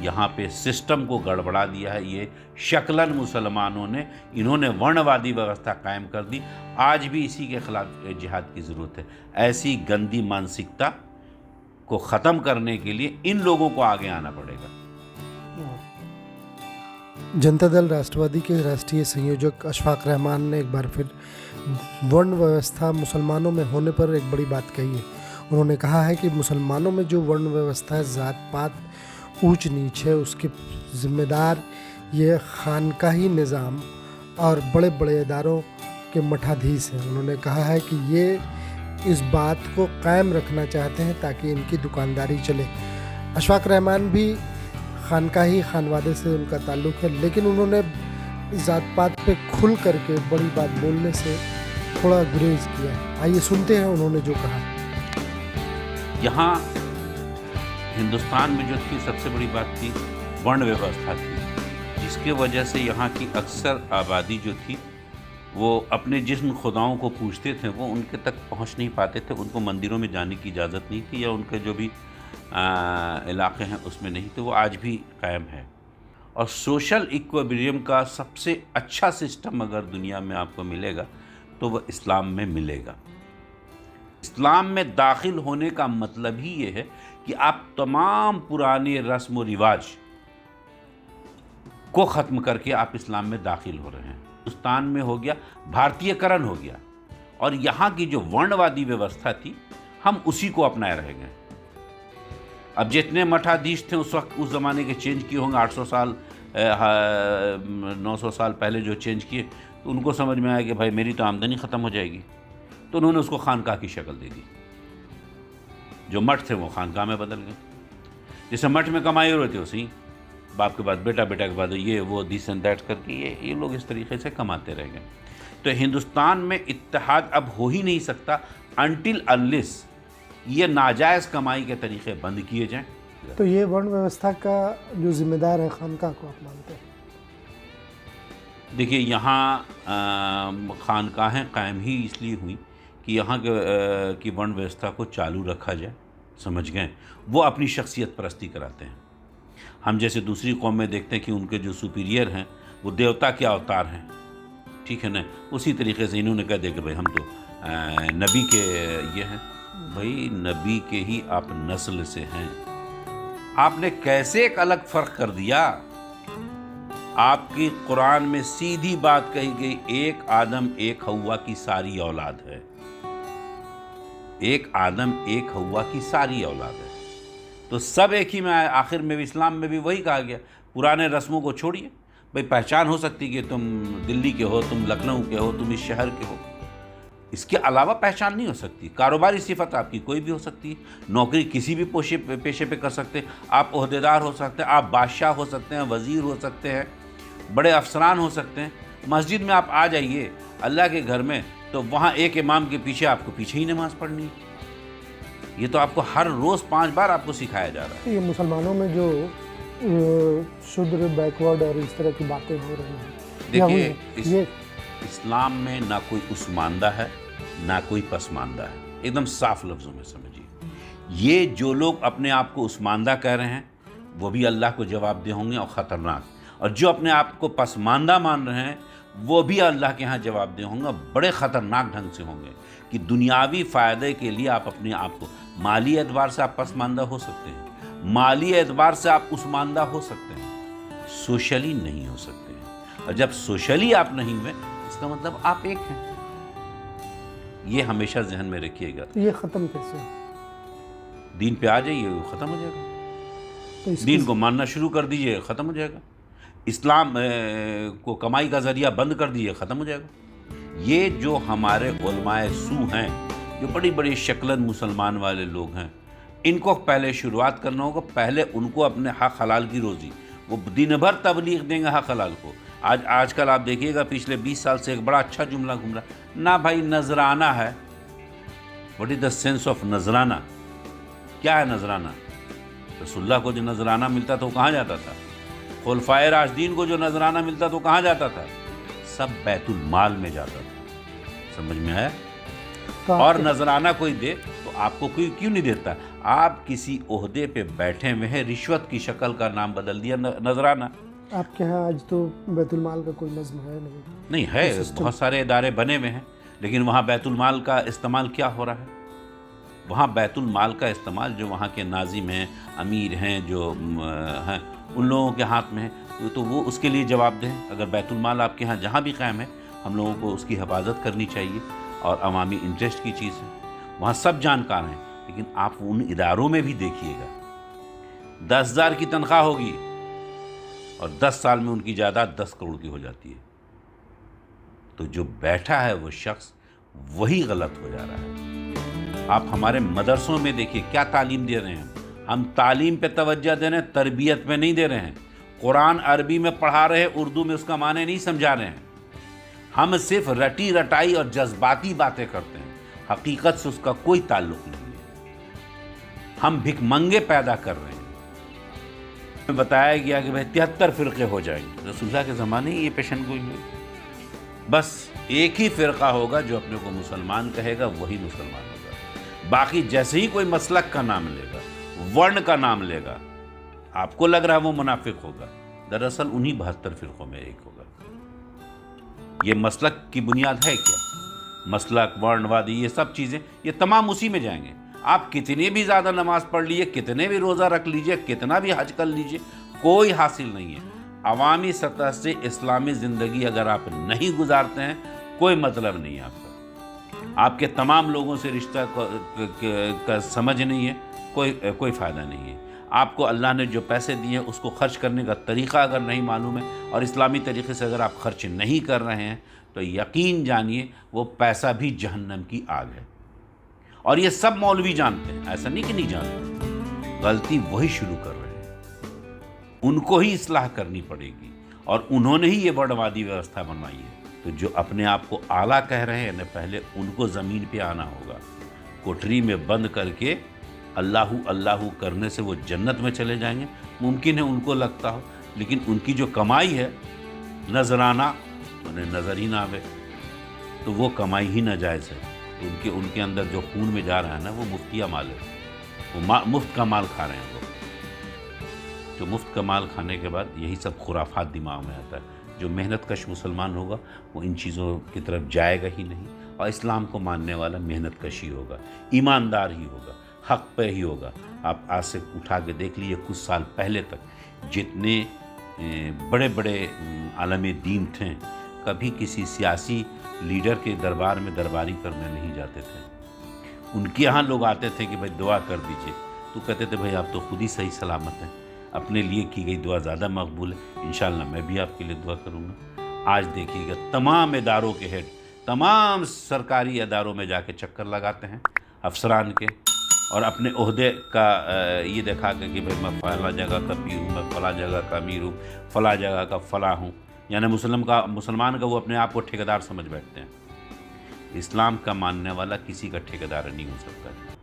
یہاں پہ سسٹم کو گڑبڑا دیا ہے. یہ شکلاً مسلمانوں نے انہوں نے ورنوادی ویوستھا قائم کر دی. آج بھی اسی کے خلاف جہاد کی ضرورت ہے. ایسی گندی مانسکتا کو ختم کرنے کے لیے ان لوگوں کو آگے آنا پڑے گا. جنتا دل راشٹروادی کے راشٹریہ سنیوجک اشفاق رحمان نے ایک بار پھر ورن ویوستھا مسلمانوں میں ہونے پر ایک بڑی بات کہی ہے. انہوں نے کہا ہے کہ مسلمانوں میں جو ورن ویوستھا ہے، ذات پات، اونچ نیچ ہے، اس کے ذمہ دار یہ خانقاہی نظام اور بڑے بڑے اداروں کے مٹھادھیش ہیں. انہوں نے کہا ہے کہ یہ اس بات کو قائم رکھنا چاہتے ہیں تاکہ ان کی دکانداری چلے. اشفاق رحمان بھی خانقاہی خانوادے سے ان کا تعلق ہے، لیکن انہوں نے ذات پات پہ کھل کر کے بڑی بات بولنے سے تھوڑا گریز کیا. آئیے سنتے ہیں انہوں نے جو کہا. یہاں ہندوستان میں جو تھی سب سے بڑی بات تھی ورن ویوستھا تھی، جس کی وجہ سے یہاں کی اکثر آبادی جو تھی وہ اپنے جسم خداؤں کو پوجتے تھے، وہ ان کے تک پہنچ نہیں پاتے تھے. ان کو مندروں میں جانے کی اجازت نہیں تھی، یا ان کے جو بھی علاقے ہیں اس میں نہیں تھے. وہ آج بھی قائم ہے. اور سوشل ایکویبریم کا سب سے اچھا سسٹم اگر دنیا میں آپ کو ملے گا تو وہ اسلام میں ملے گا. اسلام میں داخل ہونے کا مطلب ہی یہ ہے کہ آپ تمام پرانے رسم و رواج کو ختم کر کے آپ اسلام میں داخل ہو رہے ہیں. ہندوستان میں ہو گیا بھارتیہ کرن ہو گیا، اور یہاں کی جو ورنوادی ویوستھا تھی ہم اسی کو اپنائے رہ گئے. اب جتنے مٹھادھیش تھے اس وقت اس زمانے کے چینج کیے ہوں گے، 800 سال 900 سال پہلے جو چینج کیے، تو ان کو سمجھ میں آیا کہ بھائی میری تو آمدنی ختم ہو جائے گی، تو انہوں نے اس کو خانقاہ کی شکل دے دی. جو مٹھ تھے وہ خانقاہ میں بدل گئے. جیسے مٹھ میں کمائی ہو رہی تھی اسی باپ کے بعد بیٹا، بیٹا کے بعد یہ وہ دس اینڈ دیٹ کر کے یہ لوگ اس طریقے سے کماتے رہ گئے. تو ہندوستان میں اتحاد اب ہو ہی نہیں سکتا انٹل انلیس یہ ناجائز کمائی کے طریقے بند کیے جائیں. تو یہ ورن ویوستھا کا جو ذمہ دار ہے خانقاہ کو آپ مانتے ہیں؟ دیکھیے یہاں خانقاہیں قائم ہی اس لیے ہوئیں کہ یہاں کی ورن ویوستھا کو چالو رکھا جائے. سمجھ گئے؟ وہ اپنی شخصیت پرستی کراتے ہیں. ہم جیسے دوسری قوم میں دیکھتے ہیں کہ ان کے جو سپیریئر ہیں وہ دیوتا کے اوتار ہیں، ٹھیک ہے نا؟ اسی طریقے سے انہوں نے کہہ دیا کہ بھائی ہم تو نبی کے یہ ہیں. بھائی نبی کے ہی آپ نسل سے ہیں. آپ نے کیسے ایک الگ فرق کر دیا؟ آپ کی قرآن میں سیدھی بات کہی گئی، ایک آدم ایک حوا کی ساری اولاد ہے. ایک آدم ایک حوا کی ساری اولاد ہے. تو سب ایک ہی میں آئے. آخر میں بھی اسلام میں بھی وہی کہا گیا، پرانے رسموں کو چھوڑیے. بھائی پہچان ہو سکتی کہ تم دلی کے ہو، تم لکھنؤ کے ہو، تم اس شہر کے ہو، اس کے علاوہ پہچان نہیں ہو سکتی. کاروباری صفت آپ کی کوئی بھی ہو سکتی ہے، نوکری کسی بھی پیشے پہ کر سکتے ہیں آپ، عہدیدار ہو سکتے ہیں آپ، بادشاہ ہو سکتے ہیں، وزیر ہو سکتے ہیں، بڑے افسران ہو سکتے ہیں. مسجد میں آپ آ جائیے اللہ کے گھر میں، تو وہاں ایک امام کے پیچھے آپ کو پیچھے ہی نماز پڑھنی ہے. یہ تو آپ کو ہر روز 5 بار آپ کو سکھایا جا رہا ہے. یہ مسلمانوں میں جو شودر بیکورڈ اور اس طرح کی باتیں ہو رہی ہیں، دیکھیے اسلام میں نہ کوئی عثماندہ ہے نہ کوئی پسماندہ ہے. ایک دم صاف لفظوں میں سمجھیے. یہ جو لوگ اپنے آپ کو عثماندہ کہہ رہے ہیں وہ بھی اللہ کو جواب دہ ہوں گے اور خطرناک، اور جو اپنے آپ کو پسماندہ مان رہے ہیں وہ بھی اللہ کے ہاں جواب دہ ہوں گے، بڑے خطرناک ڈھنگ سے ہوں گے. کہ دنیاوی فائدے کے لیے آپ اپنے آپ کو، مالی اعتبار سے آپ پسماندہ ہو سکتے ہیں، مالی اعتبار سے آپ عثماندہ ہو سکتے ہیں، سوشلی نہیں ہو سکتے ہیں. اور جب سوشلی آپ نہیں ہوئے اس کا مطلب آپ ایک ہیں. یہ ہمیشہ ذہن میں رکھیے گا. تو یہ ختم کیسے؟ دین پہ آ جائیے ختم ہو جائے گا. دین کو ماننا شروع کر دیجئے ختم ہو جائے گا. اسلام کو کمائی کا ذریعہ بند کر دیجئے ختم ہو جائے گا. یہ جو ہمارے علماء سو ہیں، جو بڑی بڑی شکلن مسلمان والے لوگ ہیں، ان کو پہلے شروعات کرنا ہوگا. پہلے ان کو اپنے حق حلال کی روزی، وہ دن بھر تبلیغ دیں گے حق حلال کو. آج کل آپ دیکھیے گا پچھلے 20 سال سے ایک بڑا اچھا جملہ گھوم رہا ہے، نہ بھائی نذرانہ ہے. What is the sense of نذرانہ؟ کیا ہے نذرانہ؟ رسول اللہ کو جو نذرانہ ملتا تھا وہ کہاں جاتا تھا؟ خلفائے راشدین کو جو نذرانہ ملتا تو کہاں جاتا تھا؟ سب بیت المال میں جاتا تھا. سمجھ میں آیا؟ اور نذرانہ کوئی دے تو آپ کو کوئی کیوں نہیں دیتا؟ آپ کسی عہدے پہ بیٹھے ہوئے ہیں، رشوت کی شکل کا نام بدل دیا نذرانہ. آپ کے ہاں آج تو بیت المال کا کوئی نظم ہے نہیں ہے، بہت سارے ادارے بنے ہوئے ہیں، لیکن وہاں بیت المال کا استعمال کیا ہو رہا ہے؟ وہاں بیت المال کا استعمال جو وہاں کے ناظم ہیں، امیر ہیں، جو ہیں، ان لوگوں کے ہاتھ میں ہے، تو وہ اس کے لیے جواب دیں. اگر بیت المال آپ کے ہاں جہاں بھی قائم ہے، ہم لوگوں کو اس کی حفاظت کرنی چاہیے، اور عوامی انٹرسٹ کی چیز ہے. وہاں سب جانکار ہیں، لیکن آپ ان اداروں میں بھی دیکھیے گا 10,000 کی تنخواہ ہوگی اور 10 سال میں ان کی جائیداد 10 کروڑ کی ہو جاتی ہے. تو جو بیٹھا ہے وہ شخص وہی غلط ہو جا رہا ہے. آپ ہمارے مدرسوں میں دیکھیے کیا تعلیم دے رہے ہیں. ہم تعلیم پہ توجہ دے رہے ہیں، تربیت پہ نہیں دے رہے ہیں. قرآن عربی میں پڑھا رہے ہیں، اردو میں اس کا معنی نہیں سمجھا رہے ہیں. ہم صرف رٹی رٹائی اور جذباتی باتیں کرتے ہیں، حقیقت سے اس کا کوئی تعلق نہیں ہے. ہم بھک منگے پیدا کر رہے ہیں. ہمیں بتایا گیا کہ بھائی 73 فرقے ہو جائیں گے. رسول اللہ کے زمانے یہ پیشن گوئی ہوئی. بس ایک ہی فرقہ ہوگا جو اپنے کو مسلمان کہے گا، وہی مسلمان ہوگا. باقی جیسے ہی کوئی مسلک کا نام لے گا، ورن کا نام لے گا، آپ کو لگ رہا ہے وہ منافق ہوگا، دراصل انہی 72 فرقوں میں ایک ہوگا. یہ مسلک کی بنیاد ہے کیا؟ مسلک، ورن، وادی، یہ سب چیزیں یہ تمام اسی میں جائیں گے. آپ کتنے بھی زیادہ نماز پڑھ لیجئے، کتنے بھی روزہ رکھ لیجئے، کتنا بھی حج کر لیجئے، کوئی حاصل نہیں ہے. عوامی سطح سے اسلامی زندگی اگر آپ نہیں گزارتے ہیں، کوئی مطلب نہیں ہے آپ کا. آپ کے تمام لوگوں سے رشتہ کا سمجھ نہیں ہے، کوئی فائدہ نہیں ہے. آپ کو اللہ نے جو پیسے دیے ہیں اس کو خرچ کرنے کا طریقہ اگر نہیں معلوم ہے، اور اسلامی طریقے سے اگر آپ خرچ نہیں کر رہے ہیں، تو یقین جانیے وہ پیسہ بھی جہنم کی آگ ہے. اور یہ سب مولوی جانتے ہیں، ایسا نہیں کہ نہیں جانتے. غلطی وہی شروع کر رہے ہیں، ان کو ہی اصلاح کرنی پڑے گی، اور انہوں نے ہی یہ بڑوادی ویوستھا بنوائی ہے. تو جو اپنے آپ کو اعلیٰ کہہ رہے ہیں، پہلے ان کو زمین پہ آنا ہوگا. کوٹری میں بند کر کے اللہ اللہ کرنے سے وہ جنت میں چلے جائیں گے. ممکن ہے ان کو لگتا ہو، لیکن ان کی جو کمائی ہے نذرانہ، انہیں نظر ہی نہ آوے، تو وہ کمائی ہی ناجائز ہے. ان کے اندر جو خون میں جا رہا ہے نا، وہ مفتیہ مال ہے. وہ مفت کا مال کھا رہے ہیں. وہ جو مفت کا مال کھانے کے بعد یہی سب خرافات دماغ میں آتا ہے. جو محنت کش مسلمان ہوگا وہ ان چیزوں کی طرف جائے گا ہی نہیں، اور اسلام کو ماننے والا محنت کش ہی ہوگا، ایماندار ہی ہوگا، حق پہ ہی ہوگا. آپ آج سے اٹھا کے دیکھ لیجیے، کچھ سال پہلے تک جتنے بڑے بڑے عالم دین تھے، کبھی کسی سیاسی لیڈر کے دربار میں درباری کرنے نہیں جاتے تھے. ان کے یہاں لوگ آتے تھے کہ بھائی دعا کر دیجئے، تو کہتے تھے بھائی آپ تو خود ہی صحیح سلامت ہیں، اپنے لیے کی گئی دعا زیادہ مقبول ہے، انشاءاللہ میں بھی آپ کے لیے دعا کروں گا. آج دیکھیے گا تمام اداروں کے ہیڈ تمام سرکاری اداروں میں جا کے چکر لگاتے ہیں افسران کے، اور اپنے عہدے کا یہ دکھا کے کہ بھائی میں فلاں جگہ کا پیر ہوں، میں فلاں جگہ کا امیر ہوں، فلاں جگہ کا فلاں ہوں. یعنی مسلمان کا وہ اپنے آپ کو ٹھیکیدار سمجھ بیٹھتے ہیں. اسلام کا ماننے والا کسی کا ٹھیکیدار نہیں ہو سکتا ہے.